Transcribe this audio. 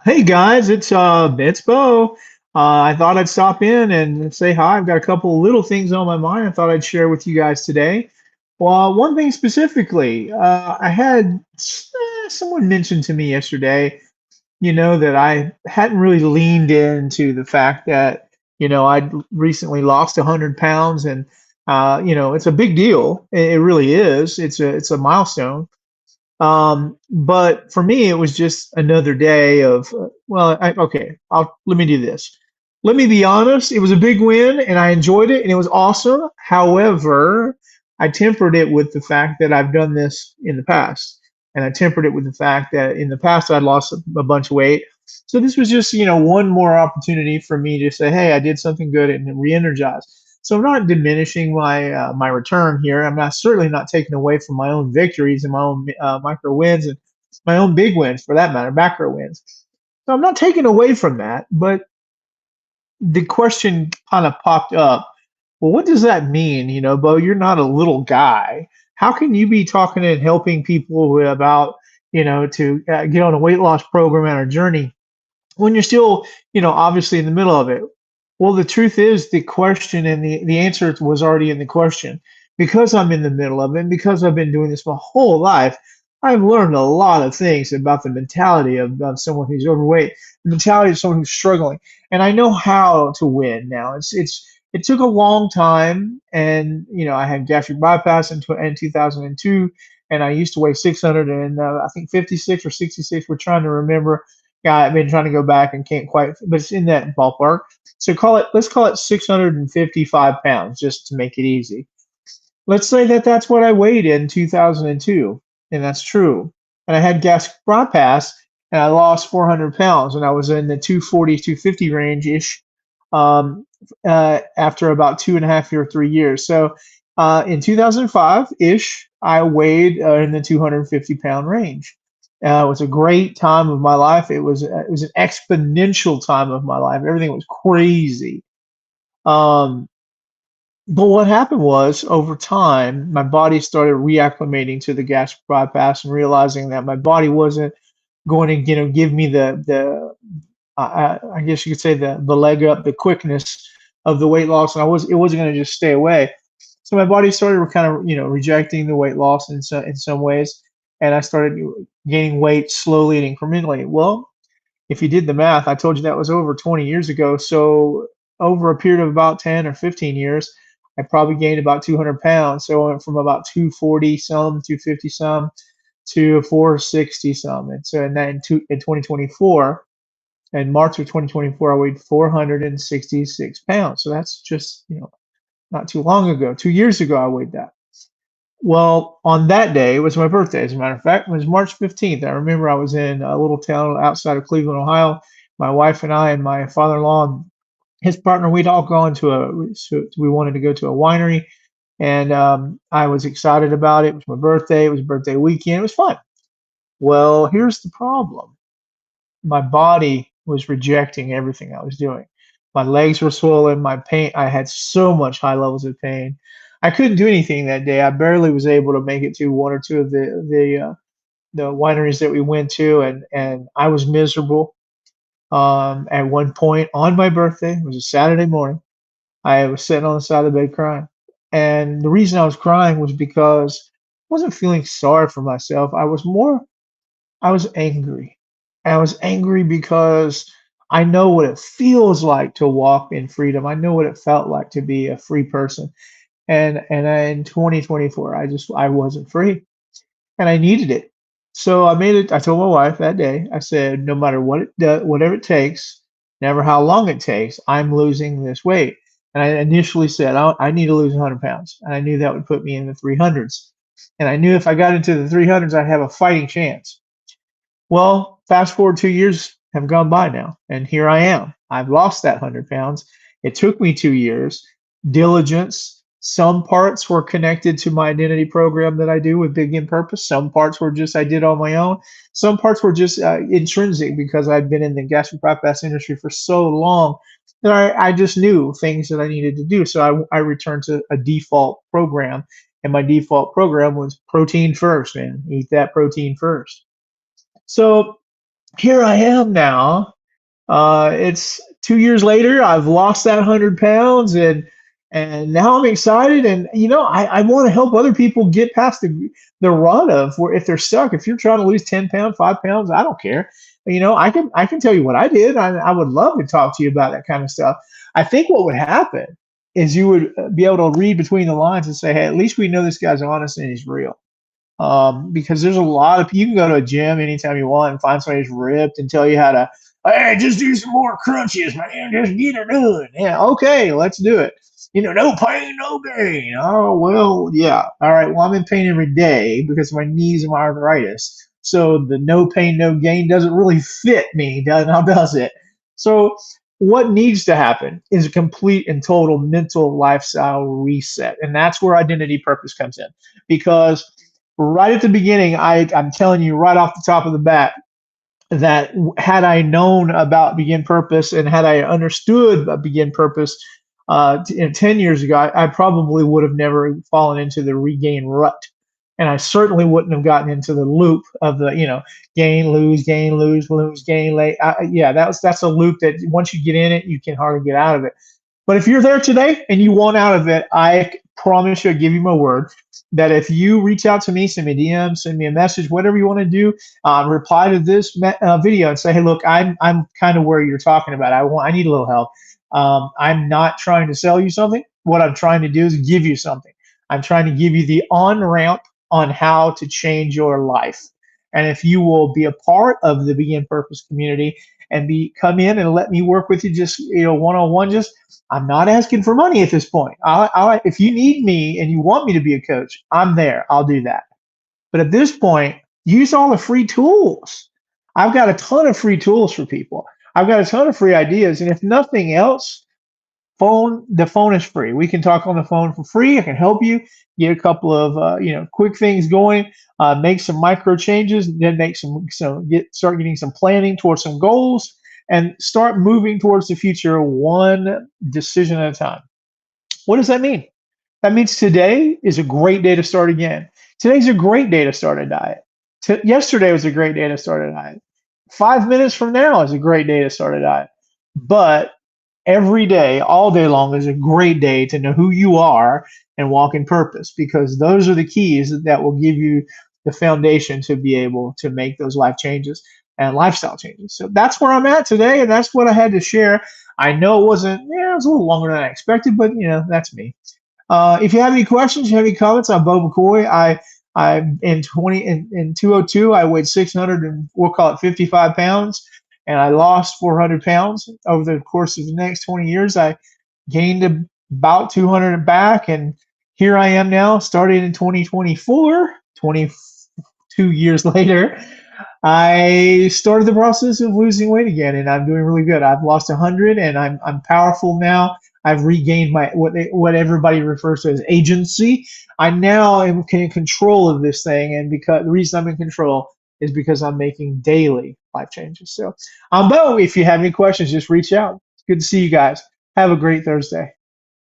Hey guys, it's Bo. I thought I'd stop in and say hi. I've got a couple of little things on my mind I thought I'd share with you guys today. Well, one thing specifically, I had someone mentioned to me yesterday, that I hadn't really leaned into the fact that, I'd recently lost 100 pounds and, it's a big deal. It really is. It's a milestone. But for me, it was just another day of, okay, let me do this. Let me be honest, it was a big win and I enjoyed it and it was awesome. However, I tempered it with the fact that I've done this in the past. And I tempered it with the fact that in the past I'd lost a bunch of weight. So this was just, one more opportunity for me to say, hey, I did something good and re-energize. So I'm not diminishing my return here. I'm not certainly not taking away from my own victories and my own micro wins and my own big wins for that matter, macro wins. So I'm not taking away from that, but the question kind of popped up. Well, what does that mean? Bo, you're not a little guy. How can you be talking and helping people about, to get on a weight loss program and a journey when you're still, obviously in the middle of it? Well, the truth is the question and the answer was already in the question. Because I'm in the middle of it, and because I've been doing this my whole life, I've learned a lot of things about the mentality of someone who's overweight, the mentality of someone who's struggling. And I know how to win now. It took a long time, and I had gastric bypass in 2002, and I used to weigh 600 and I think 56 or 66. We're trying to remember. Yeah, I've been trying to go back and can't quite, but it's in that ballpark. So let's call it 655 pounds just to make it easy. Let's say that that's what I weighed in 2002, and that's true. And I had gastric bypass, and I lost 400 pounds, and I was in the 240, 250 range ish after about 2.5 years, 3 years. So in 2005 ish, I weighed in the 250-pound range. It was a great time of my life. It was an exponential time of my life. Everything was crazy. Um, but what happened was, over time, my body started reacclimating to the gastric bypass and realizing that my body wasn't going to, give me I guess you could say the leg up, the quickness of the weight loss, and it wasn't going to just stay away. So my body started kind of, rejecting the weight loss in some ways, and I started gaining weight slowly and incrementally. Well, if you did the math, I told you that was over 20 years ago. So over a period of about 10 or 15 years, I probably gained about 200 pounds. So I went from about 240 some, 250 some to 460 some. And so in 2024, in March of 2024, I weighed 466 pounds. So that's just, not too long ago. 2 years ago, I weighed that. Well, on that day, it was my birthday, as a matter of fact. It was March 15th. I remember I was in a little town outside of Cleveland, Ohio. My wife and I and my father-in-law and his partner, we'd all gone we wanted to go to a winery. And I was excited about it. It was my birthday. It was birthday weekend. It was fun. Well, here's the problem. My body was rejecting everything I was doing. My legs were swollen, my pain, I had so much high levels of pain. I couldn't do anything that day. I barely was able to make it to one or two of the wineries that we went to, and I was miserable. At one point on my birthday, it was a Saturday morning, I was sitting on the side of the bed crying. And the reason I was crying was because I wasn't feeling sorry for myself. I was angry. I was angry because I know what it feels like to walk in freedom. I know what it felt like to be a free person. In 2024, I wasn't free, and I needed it. So I made it. I told my wife that day. I said, no matter what it does, whatever it takes, never how long it takes, I'm losing this weight. And I initially said, I need to lose 100 pounds, and I knew that would put me in the 300s. And I knew if I got into the 300s, I'd have a fighting chance. Well, fast forward 2 years have gone by now, and here I am. I've lost that 100 pounds. It took me 2 years, diligence. Some parts were connected to my identity program that I do with Big in Purpose. Some parts were just I did on my own. Some parts were just intrinsic because I'd been in the gastric bypass industry for so long that I just knew things that I needed to do. So I returned to a default program, and my default program was protein first, man. Eat that protein first. So here I am now. It's 2 years later. I've lost that 100 pounds, and now I'm excited. And I want to help other people get past the rut of where if they're stuck. If you're trying to lose 10 pounds, 5 pounds, I don't care. I can tell you what I did. I would love to talk to you about that kind of stuff. I think what would happen is you would be able to read between the lines and say, hey, at least we know this guy's honest and he's real. Because there's a lot of you can go to a gym anytime you want and find somebody who's ripped and tell you how to, hey, just do some more crunches, man, just get it done. Yeah, okay, let's do it. No pain, no gain. Oh well, yeah. All right. Well, I'm in pain every day because of my knees and my arthritis. So the no pain, no gain doesn't really fit me, does it? So what needs to happen is a complete and total mental lifestyle reset, and that's where identity purpose comes in, because right at the beginning, I'm telling you right off the top of the bat that had I known about Begin Purpose and had I understood about Begin Purpose 10 years ago, I probably would have never fallen into the regain rut. And I certainly wouldn't have gotten into the loop of the, gain, lose, lose, gain, late. Yeah, that's a loop that once you get in it, you can hardly get out of it. But if you're there today and you want out of it, I promise you, I give you my word, that if you reach out to me, send me a DM, send me a message, whatever you want to do, reply to this video and say, hey, look, I'm kind of where you're talking about. I need a little help. I'm not trying to sell you something. What I'm trying to do is give you something. I'm trying to give you the on ramp on how to change your life. And if you will be a part of the Begin Purpose community and come in and let me work with you, just one on one, just I'm not asking for money at this point. If you need me and you want me to be a coach, I'm there. I'll do that. But at this point, use all the free tools. I've got a ton of free tools for people. I've got a ton of free ideas. And if nothing else, the phone is free. We can talk on the phone for free. I can help you get a couple of quick things going, make some micro changes, then start getting some planning towards some goals, and start moving towards the future one decision at a time. What does that mean? That means today is a great day to start again. Today's a great day to start a diet. Yesterday was a great day to start a diet. 5 minutes from now is a great day to start a diet. But every day, all day long, is a great day to know who you are and walk in purpose, because those are the keys that will give you the foundation to be able to make those life changes and lifestyle changes. So that's where I'm at today, and that's what I had to share. I know it was a little longer than I expected, but that's me. If you have any questions, you have any comments, I'm Bo McCoy. I'm in 202. I weighed 600 and we'll call it 55 pounds, and I lost 400 pounds over the course of the next 20 years. I gained about 200 back, and here I am now, starting in 2024, 22 years later. I started the process of losing weight again, and I'm doing really good. I've lost 100, and I'm powerful now. I've regained my what everybody refers to as agency. I now am in control of this thing, and because the reason I'm in control is because I'm making daily life changes. So, Bo, if you have any questions, just reach out. It's good to see you guys. Have a great Thursday.